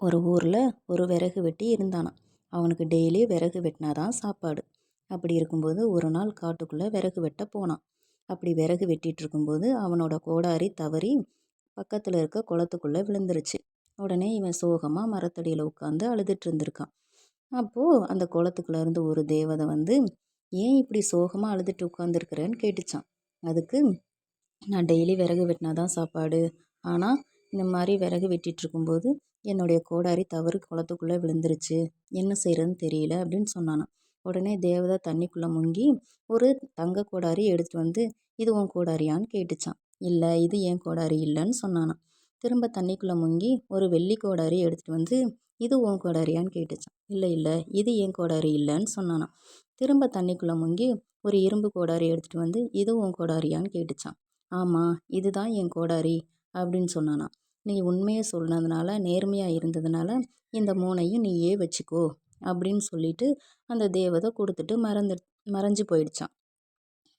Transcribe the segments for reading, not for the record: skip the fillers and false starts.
ஒரு ஊரில் ஒரு விறகு வெட்டி இருந்தானாம். அவனுக்கு டெய்லி விறகு வெட்டினாதான் சாப்பாடு. அப்படி இருக்கும்போது ஒரு நாள் காட்டுக்குள்ளே விறகு வெட்ட போனான். அப்படி விறகு வெட்டிட்டு இருக்கும்போது அவனோட கோடாரி தவறி பக்கத்தில் இருக்க குளத்துக்குள்ளே விழுந்துருச்சு. உடனே இவன் சோகமாக மரத்தடியில் உட்காந்து அழுதுட்டு இருந்திருக்கான். அப்போது அந்த குளத்துக்குள்ள இருந்து ஒரு தேவதை வந்து, ஏன் இப்படி சோகமாக அழுதுட்டு உட்காந்துருக்குறேன்னு கேட்டுச்சான். அதுக்கு, நான் டெய்லி விறகு வெட்டினாதான் சாப்பாடு. ஆனால் இந்த மாதிரி விறகு வெட்டிட்டு இருக்கும்போது என்னுடைய கோடாரி தவறு குளத்துக்குள்ளே விழுந்துருச்சு. என்ன செய்கிறதுன்னு தெரியல அப்படின்னு சொன்னானாம். உடனே தேவதை தண்ணிக்குள்ளே முங்கி ஒரு தங்க கோடாரி எடுத்துட்டு வந்து, இது உன் கோடாரியான்னு கேட்டுச்சான். இல்லை, இது என் கோடாரி இல்லைன்னு சொன்னானாம். திரும்ப தண்ணிக்குள்ளே முங்கி ஒரு வெள்ளி கோடாரி எடுத்துட்டு வந்து, இது உன் கோடாரியான்னு கேட்டுச்சான். இல்லை இல்லை, இது என் கோடாரி இல்லைன்னு சொன்னானாம். திரும்ப தண்ணிக்குள்ளே முங்கி ஒரு இரும்பு கோடாரி எடுத்துட்டு வந்து, இது உன் கோடாரியான்னு கேட்டுச்சான். ஆமாம், இதுதான் என் கோடாரி அப்படின்னு சொன்னானாம். நீ உண்மையை சொன்னதுனால, நேர்மையாக இருந்ததுனால இந்த மூணையும் நீயே வச்சுக்கோ அப்படின்னு சொல்லிட்டு அந்த தேவதை கொடுத்துட்டு மறைஞ்சு போயிடுச்சான்.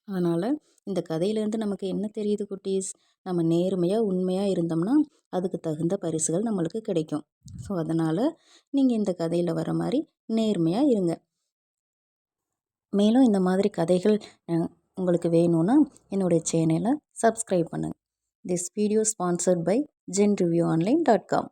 அதனால் இந்த கதையிலேருந்து நமக்கு என்ன தெரியுது குட்டீஸ்? நம்ம நேர்மையாக உண்மையாக இருந்தோம்னா அதுக்கு தகுந்த பரிசுகள் நம்மளுக்கு கிடைக்கும். ஸோ அதனால் நீங்கள் இந்த கதையில் வர மாதிரி நேர்மையாக இருங்க. மேலும் இந்த மாதிரி கதைகள் உங்களுக்கு வேணும்னா என்னுடைய சேனலை சப்ஸ்கிரைப் பண்ணுங்கள். This video sponsored by genreviewonline.com.